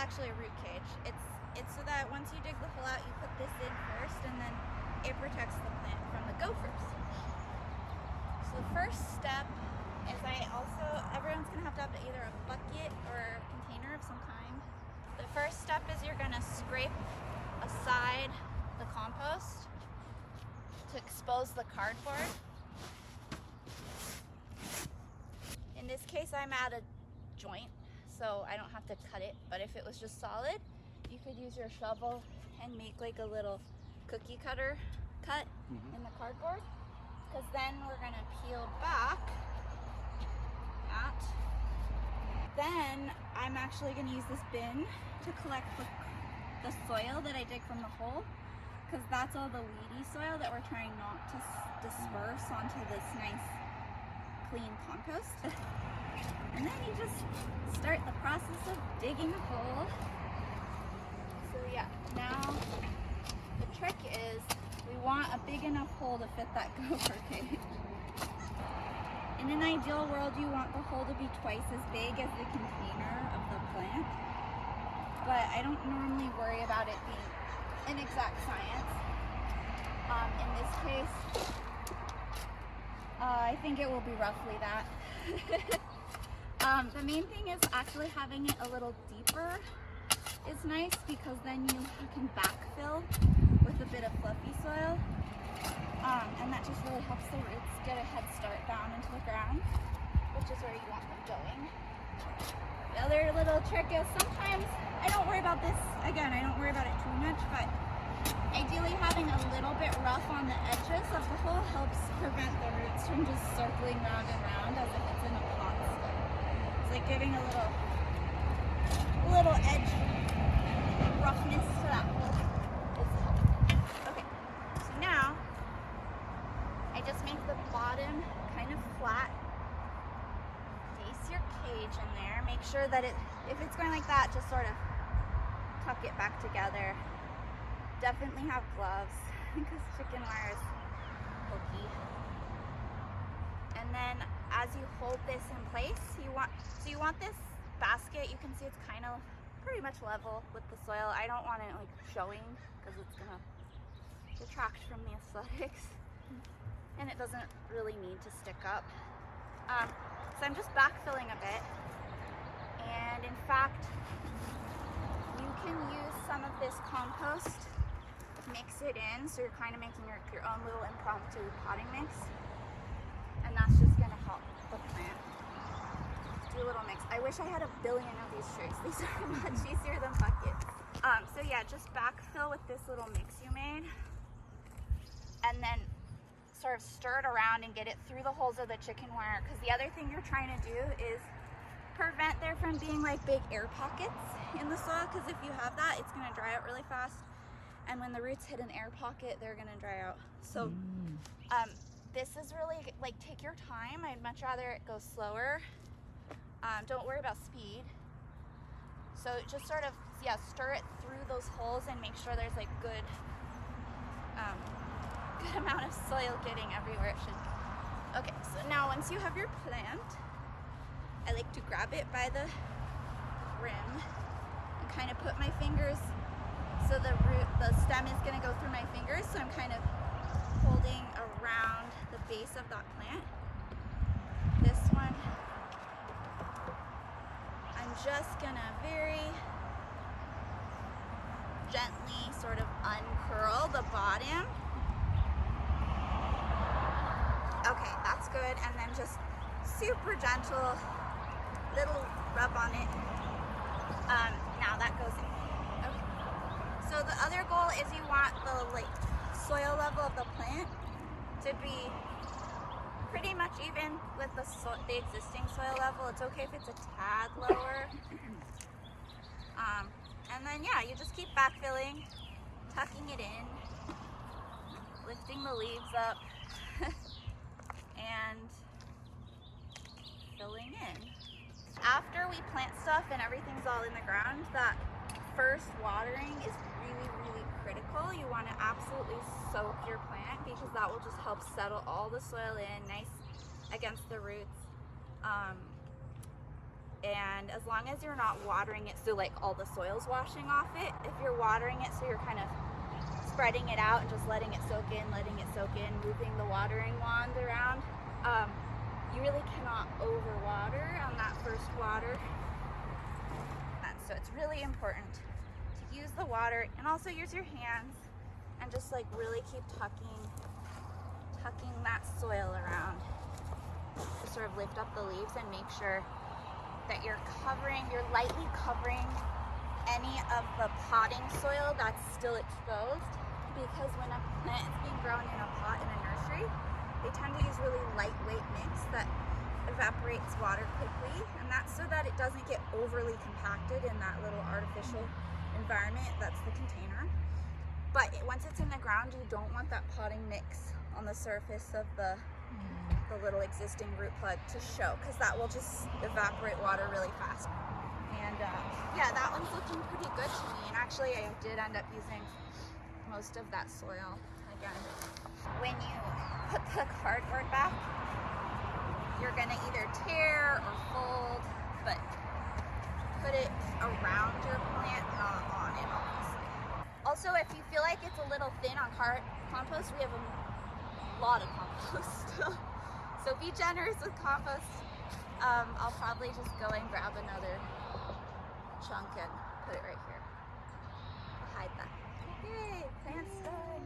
actually a root cage. It's so that once you dig the hole out, you put this in first, and then it protects the plant from the gophers. So the first step is everyone's gonna have either a bucket or a container of some kind. The first step is you're gonna scrape aside the compost to expose the cardboard. In this case, I'm at a joint, so I don't have to cut it, but if it was just solid, you could use your shovel and make like a little cookie cutter cut in the cardboard, because then we're gonna peel back that. Then I'm actually gonna use this bin to collect the soil that I dig from the hole, because that's all the weedy soil that we're trying not to disperse onto this nice clean compost. And then you just start the process of digging a hole. So yeah, now the trick is we want a big enough hole to fit that gopher cage. In an ideal world, you want the hole to be twice as big as the container of the plant, but I don't normally worry about it being an exact science. In this case, I think it will be roughly that. The main thing is actually having it a little deeper is nice, because then you can backfill with a bit of fluffy soil, and that just really helps the roots get a head start down into the ground, which is where you want them going. The other little trick is sometimes I don't worry about this, again, I don't worry about it too much, but ideally having a little bit rough on the edges of the hole helps prevent the roots from just circling round and round as if it's in a pot still. It's like giving a little edge roughness to that hole is helpful. Okay, so now I just make the bottom kind of flat. Place your cage in there. Make sure that if it's going like that, just sort of tuck it back together. Definitely have gloves because chicken wire is hokey. And then as you hold this in place, you want this basket, you can see it's kind of pretty much level with the soil. I don't want it like showing because it's gonna detract from the aesthetics, and it doesn't really need to stick up. So I'm just backfilling a bit, and in fact you can use some of this compost, mix it in, so you're kind of making your own little impromptu potting mix, and that's just gonna help the plant. Do a little mix. I wish I had a billion of these trees. These are much easier than buckets. So yeah, just backfill with this little mix you made, and then sort of stir it around and get it through the holes of the chicken wire, because the other thing you're trying to do is prevent there from being like big air pockets in the soil, because if you have that, it's going to dry out really fast, and when the roots hit an air pocket, they're going to dry out. So this is really like, take your time. I'd much rather it go slower. Don't worry about speed. So just sort of, yeah, stir it through those holes and make sure there's like good amount of soil getting everywhere it should. Okay, so now once you have your plant, I like to grab it by the rim and kind of put my fingers, so the stem is going to go through my fingers, so I'm kind of holding around the base of that plant. This one, I'm just going to very gently sort of uncurl the bottom. Okay, that's good, and then just super gentle little rub on it. Now that goes in. Okay. So the other goal is you want the soil level of the plant to be pretty much even with the existing soil level. It's okay if it's a tad lower. And then yeah, you just keep backfilling, tucking it in, lifting the leaves up, and filling in. After we plant stuff and everything's all in the ground, that first watering is really, really critical. You want to absolutely soak your plant, because that will just help settle all the soil in nice against the roots. and as long as you're not watering it so like all the soil's washing off it, if you're watering it so you're kind of spreading it out and just letting it soak in, moving the watering wand around, you really cannot overwater on that first water. And so it's really important to use the water and also use your hands and just like really keep tucking that soil around. Just sort of lift up the leaves and make sure that you're lightly covering any of the potting soil that's still exposed, because when a plant is being grown in a pot in a nursery, they tend to use really lightweight mix that evaporates water quickly, and that's so that it doesn't get overly compacted in that little artificial environment that's the container. But once it's in the ground, you don't want that potting mix on the surface of the little existing root plug to show, because that will just evaporate water really fast. And yeah, that one's looking pretty good to me, and actually I did end up using most of that soil again. When you put the cardboard back, you're gonna either tear or fold, but put it around your plant, not on it, obviously. Also, if you feel like it's a little thin on compost, we have a lot of compost still. So be generous with compost. I'll probably just go and grab another chunk and put it right here. I'll hide that. Yay, plant's done.